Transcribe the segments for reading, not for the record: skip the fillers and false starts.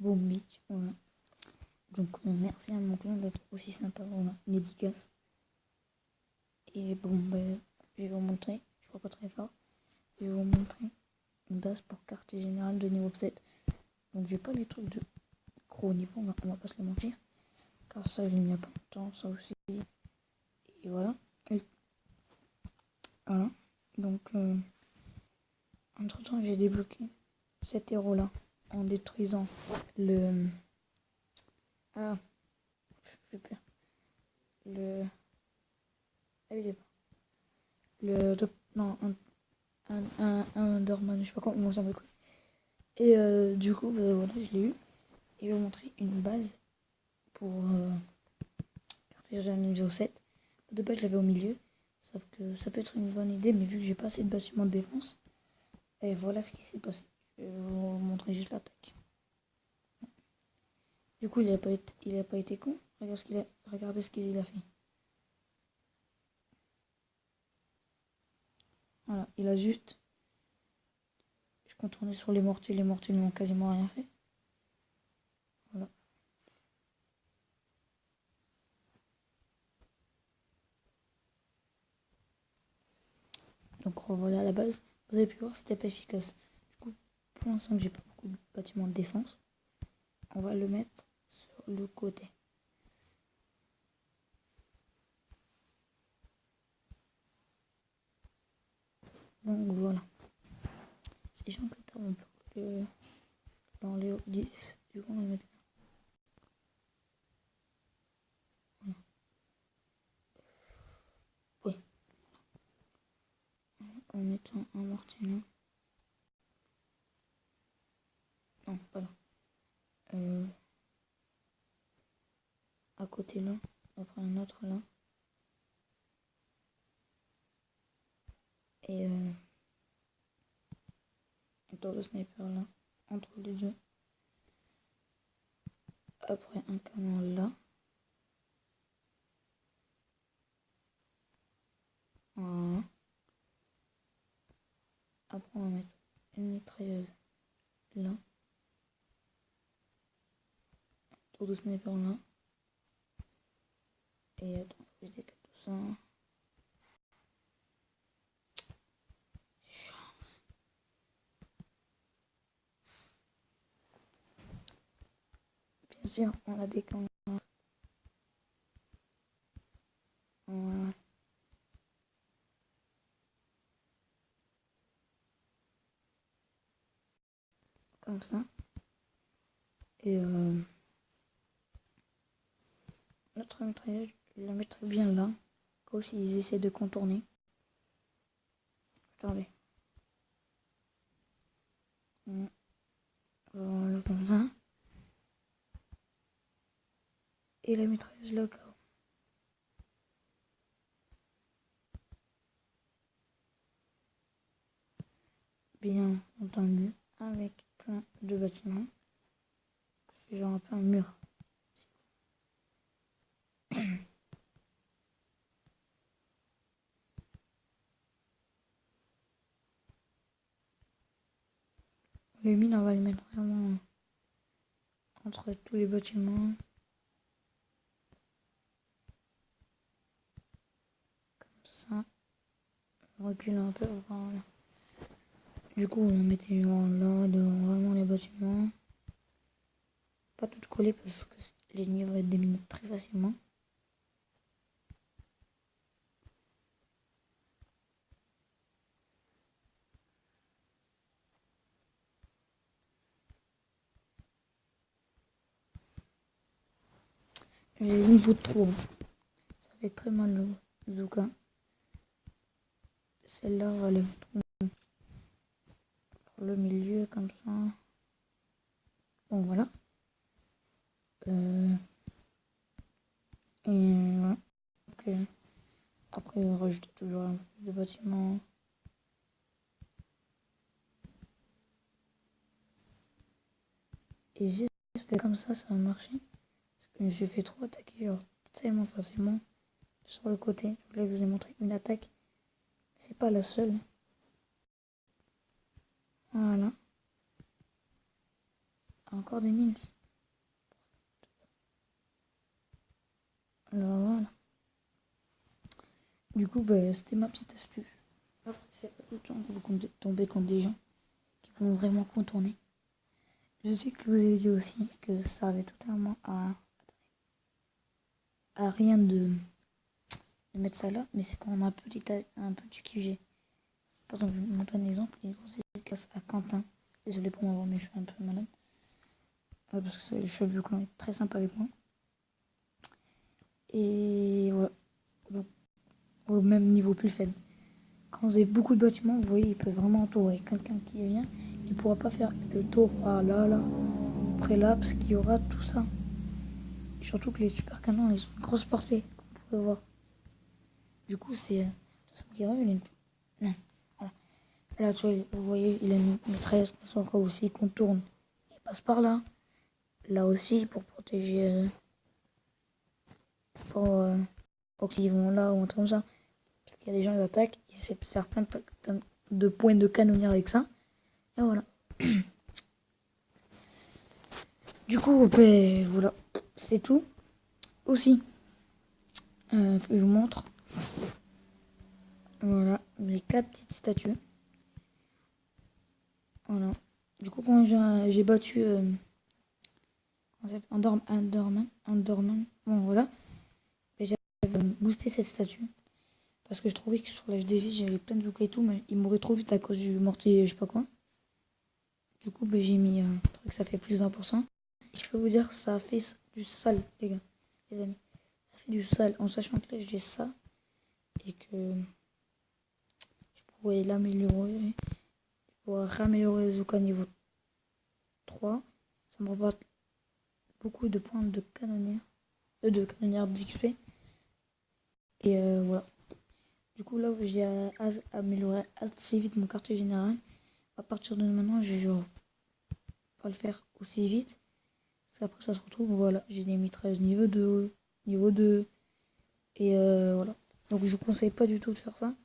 Boom Beach, voilà. Donc merci à mon clan d'être aussi sympa, voilà, une dédicace. Et bon, je vais vous montrer, je crois pas très fort, je vais vous montrer une base pour quartier général de niveau 7. Donc j'ai pas les trucs de gros niveau, on va pas se le mentir. Car ça, je l'ai mis il y a pas longtemps, ça aussi. Et voilà. Et voilà. Donc, entre temps, j'ai débloqué cet héros là en détruisant le. Ah, je perds. Le. Ah, il est pas. Le. Non, un Dorman, je sais pas comment ça s'appelle. Et du coup, voilà, je l'ai eu. Et je vais vous montrer une base pour quartier général niveau 7. De base, je l'avais au milieu. Sauf que ça peut être une bonne idée, mais vu que j'ai pas assez de bâtiments de défense, et voilà ce qui s'est passé. Je vais vous montrer juste l'attaque. Du coup, il a pas été con. Regardez ce qu'il a fait. Voilà, il a juste. Je contournais sur les mortiers n'ont quasiment rien fait. Voilà. Donc revoilà la base. Vous avez pu voir, c'était pas efficace. Du coup, pour l'instant, j'ai pas beaucoup de bâtiments de défense. On va le mettre sur le côté. Donc voilà. C'est chiant que t'as un peu dans les 10. Du coup, on va le mettre là. Voilà. Oui. En mettant un mortier là. Non, pas là. À côté là. Après un autre là. Et un tour de sniper là. Entre les deux. Après un canon là. Voilà. Après on va mettre une mitrailleuse là. Tour de sniper là. Et attends, faut que je décale tout ça. Bien sûr, on la décale. Voilà. Comme ça. Et l'autre mitrailleuse, je la mettrai bien là. Comme s'ils essaient de contourner. Attendez. Voilà, comme ça. Et la mitrailleuse là au cas où. Bien entendu. Avec plein de bâtiments. C'est genre un peu un mur. Les mines, on va les mettre vraiment entre tous les bâtiments. Comme ça. On recule un peu. Voilà. Du coup, on mettait genre là, devant vraiment les bâtiments. Pas tout collé parce que l'ennemi va être déminé très facilement. J'ai une bout de trop. Ça fait très mal le Zuka. Celle-là, on va le mettre dans le milieu comme ça. Bon, voilà. Et voilà. Okay. Après, rajouter toujours un peu plus de bâtiments. Et j'espère comme ça va marcher. Parce que je me suis fait trop attaquer tellement facilement sur le côté. Donc là, je vous ai montré une attaque. C'est pas la seule. Voilà. Encore des mines. Alors voilà. Du coup, c'était ma petite astuce. Après, c'est pas tout le temps que vous tombez contre des gens qui vont vraiment contourner. Je sais que je vous ai dit aussi que ça servait totalement à rien de mettre ça là, mais c'est quand on a un petit QG. Par exemple, je vais vous montrer un exemple. Les grosses dédicaces à Quentin. Désolé pour ma voix, mais je suis un peu malade. Parce que le chef du clan est très sympa avec moi. Et voilà. Donc, au même niveau plus faible. Quand vous avez beaucoup de bâtiments, vous voyez, il peut vraiment entourer quelqu'un qui vient. Il ne pourra pas faire le tour là, après là, parce qu'il y aura tout ça. Et surtout que les super canons, ils ont une grosse portée, comme vous pouvez voir. Du coup, c'est... Ça me dirait, il a une... Non, voilà. Là, tu vois, vous voyez, il a une maîtresse, encore aussi, il contourne. Il passe par là. Là aussi, pour protéger... pour s'ils vont là ou un truc comme ça. Parce qu'il y a des gens qui attaquent, ils essaient de faire plein de points de canonnière avec ça. Et voilà. Du coup, voilà. C'est tout. Aussi, faut que je vous montre. Voilà, les 4 petites statues. Voilà. Du coup, quand j'ai battu Underman, bon voilà, j'avais boosté cette statue. Parce que je trouvais que sur l'âge des vies, j'avais plein de Zuka et tout, mais il mourait trop vite à cause du mortier, je sais pas quoi. Du coup, j'ai mis un truc, ça fait plus 20%. Et je peux vous dire que ça a fait du sale, les gars, les amis. Ça fait du sale, en sachant que là, j'ai ça. Et que je pourrais l'améliorer. Je pourrais raméliorer Zuka niveau 3. Ça me rapporte beaucoup de points de canonnière d'XP. Et voilà. Du coup, là où j'ai amélioré assez vite mon quartier général, à partir de maintenant, je ne vais pas le faire aussi vite. Parce qu'après, ça se retrouve, voilà, j'ai des mitrailleuses niveau 2. Et voilà. Donc, je vous conseille pas du tout de faire ça.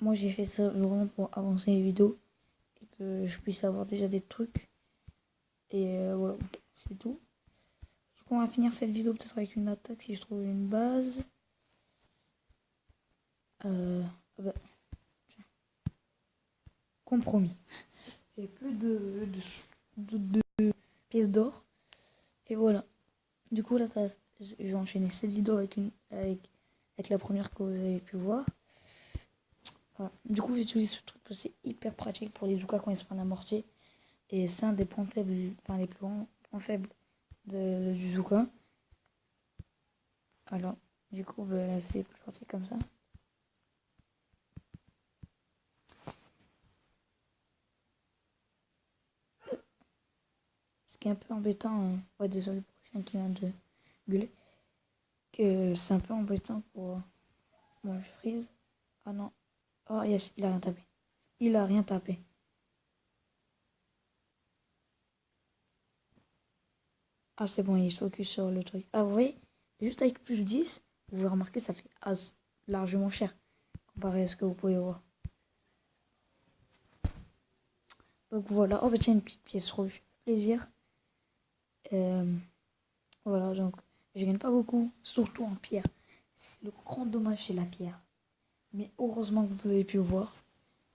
Moi, j'ai fait ça vraiment pour avancer les vidéos. Et que je puisse avoir déjà des trucs. Et voilà, c'est tout. Du coup, on va finir cette vidéo peut-être avec une attaque si je trouve une base. Bah, compromis. J'ai plus de pièces d'or. Et voilà. Du coup, là, j'ai enchaîné cette vidéo avec la première que vous avez pu voir. Voilà. Du coup, j'utilise ce truc parce que c'est hyper pratique pour les Zuka quand ils se prennent un mortier. Et c'est un des points faibles, enfin les plus grands points faibles du Zuka. Alors, du coup, c'est plus pratique comme ça. Ce qui est un peu embêtant, ouais, désolé pour le chien qui vient de gueuler, que c'est un peu embêtant pour moi je freeze. Ah non, oh yes, il a rien tapé. Il a rien tapé. Ah c'est bon, il se focus sur le truc. Ah vous voyez, juste avec plus 10, vous pouvez remarquer ça fait largement cher comparé à ce que vous pouvez voir. Donc voilà, oh bah tiens une petite pièce rouge, plaisir. Voilà, donc je gagne pas beaucoup, surtout en pierre. Le grand dommage c'est la pierre. Mais heureusement que vous avez pu voir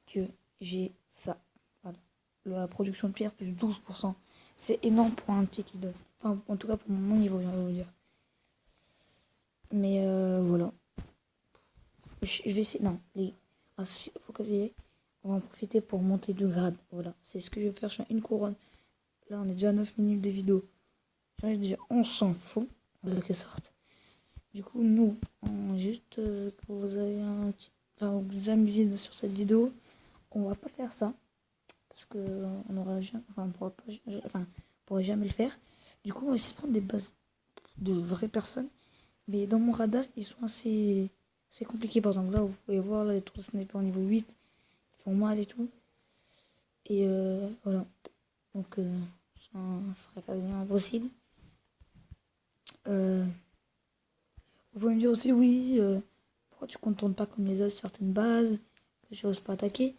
que j'ai ça. Voilà. La production de pierre plus 12%. C'est énorme pour un petit idole. Enfin, en tout cas pour mon niveau, j'ai envie de vous dire. Mais voilà. Je vais essayer. Non, faut que on va en profiter pour monter de grade. Voilà. C'est ce que je vais faire sur une couronne. Là, on est déjà à 9 minutes de vidéo. J'ai envie de dire, on s'en fout, en quelque sorte. Du coup, nous, juste que vous avez enfin, vous amusez sur cette vidéo, on va pas faire ça. Parce que on aura jamais, enfin, on pourrait jamais le faire. Du coup, on va essayer de prendre des bases de vraies personnes. Mais dans mon radar, ils sont assez compliqués. Par exemple, là, vous pouvez voir là, les 3 snipers au niveau 8. Ils font mal et tout. Et voilà. Donc, ça serait quasiment impossible. Vous pouvez me dire aussi, oui, pourquoi tu contournes pas comme les autres certaines bases, que je n'ose pas attaquer.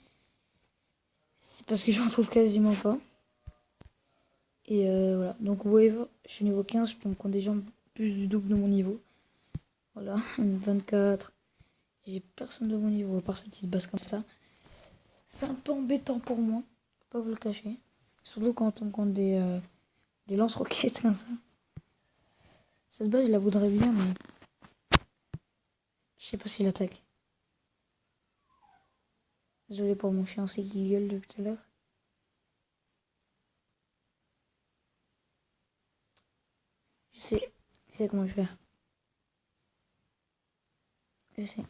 C'est parce que j'en trouve quasiment pas. Et voilà. Donc vous voyez, je suis niveau 15, je tombe contre des gens plus du double de mon niveau. Voilà, 24. J'ai personne de mon niveau, à part ces petites bases comme ça. C'est un peu embêtant pour moi, je peux pas vous le cacher. Surtout quand on tombe contre des lance-roquettes comme ça. Cette base, je la voudrais bien, mais je sais pas s'il attaque. Désolé pour mon fiancé qui gueule depuis tout à l'heure. Je sais comment je vais faire. Je sais.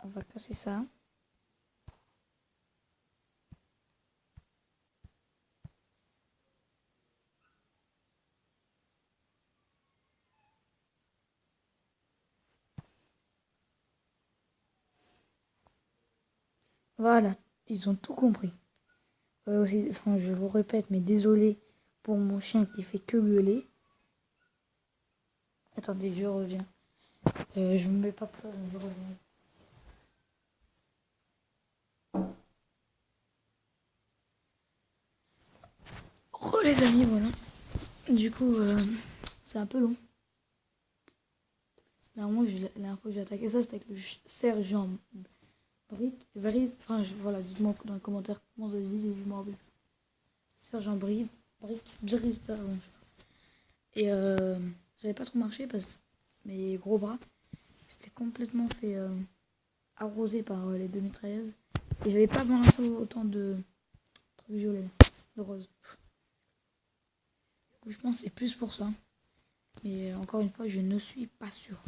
On va casser ça. Voilà, ils ont tout compris. Aussi, enfin, je vous répète, mais désolé pour mon chien qui fait que gueuler. Attendez, je reviens. Je me mets pas peur, je reviens. Oh les amis, voilà. Du coup, c'est un peu long. Normalement, la dernière fois que j'ai attaqué ça, c'était avec le sergent Brick. Enfin, voilà, dites-moi dans les commentaires comment ça se dit, je m'en rappelle. Sergent Brick, pardon. Et ça n'avait pas trop marché parce que mes gros bras c'était complètement fait arroser par les 2 mitrailleuses. Et j'avais pas balancé autant de trucs violets, de rose. Du coup, je pense que c'est plus pour ça. Mais encore une fois, je ne suis pas sûre.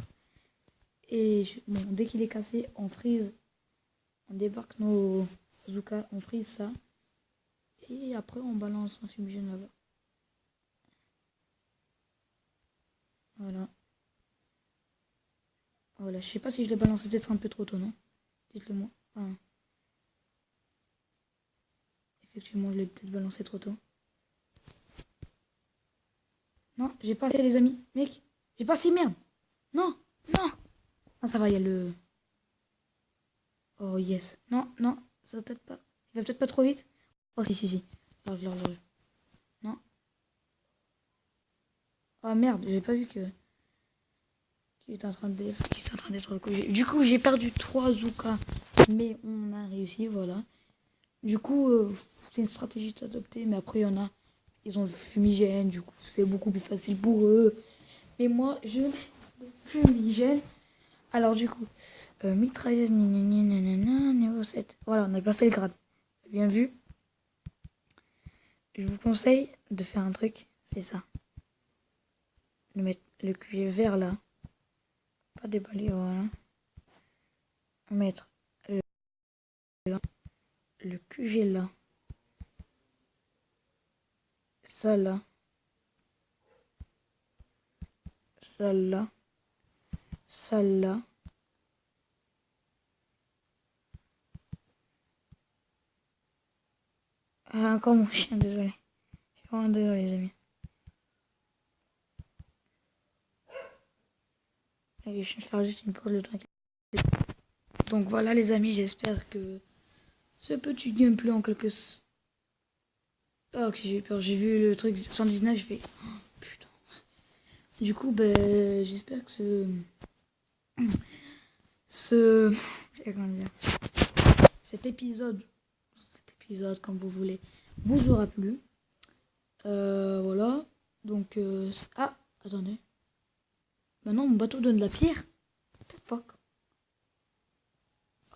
Et bon, dès qu'il est cassé, on freeze. On débarque nos Zuka, on freeze ça. Et après, on balance un fumigène là-bas. Voilà. Voilà, je sais pas si je l'ai balancé peut-être un peu trop tôt, non? Dites-le moi. Enfin, effectivement, je l'ai peut-être balancé trop tôt. Non, j'ai pas assez les amis. Mec, j'ai pas assez, merde. Non, non. Ah, ça va, il y a le... Oh, yes. Non, non, ça va peut-être pas. Il va peut-être pas trop vite. Oh, si. Large. Non. Ah, merde, j'avais pas vu que... Qu'il était en train d'être recollé. Du coup, j'ai perdu 3 Zuka. Mais on a réussi, voilà. Du coup, c'est une stratégie d'adopter. Mais après, il y en a... Ils ont le fumigène, du coup, c'est beaucoup plus facile pour eux. Mais moi, je n'ai pas de fumigène. Alors, du coup, mitrailleuse, niveau 7. Voilà, on a passé le grade. Bien vu. Je vous conseille de faire un truc, c'est ça. De mettre le cuvier vert là. Pas déballer, voilà. Mettre le QG là. Ça là. Ça là. Ça là. Ah, encore mon chien, désolé. Je suis vraiment désolé, les amis. Allez, je vais faire juste une pause le temps. Donc voilà, les amis, j'espère que ce petit gameplay en quelque sorte. Oh, que j'ai eu peur. J'ai vu le truc 119, je fais. Oh, putain. Du coup, ben, j'espère que ce. Comment dire, cet épisode, comme vous voulez, vous aura plu. Voilà. Donc, ah, attendez. Maintenant, mon bateau donne de la pierre. What the fuck?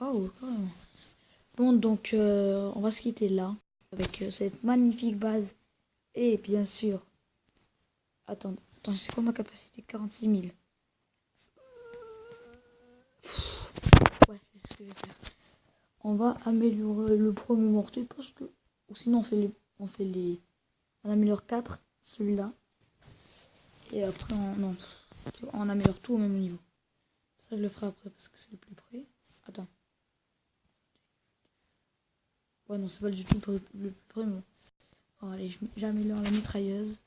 Oh, carrément. Bon, donc, on va se quitter là. Avec cette magnifique base. Et bien sûr. Attends, c'est quoi ma capacité? 46 000. Ouais, c'est ce que je vais faire. On va améliorer le premier mortier parce que... Ou sinon, on améliore 4, celui-là. Et après, on améliore tout au même niveau. Ça, je le ferai après parce que c'est le plus près. Attends. Ouais, non, c'est pas du tout le plus près, mais bon. Bon, allez, j'améliore la mitrailleuse.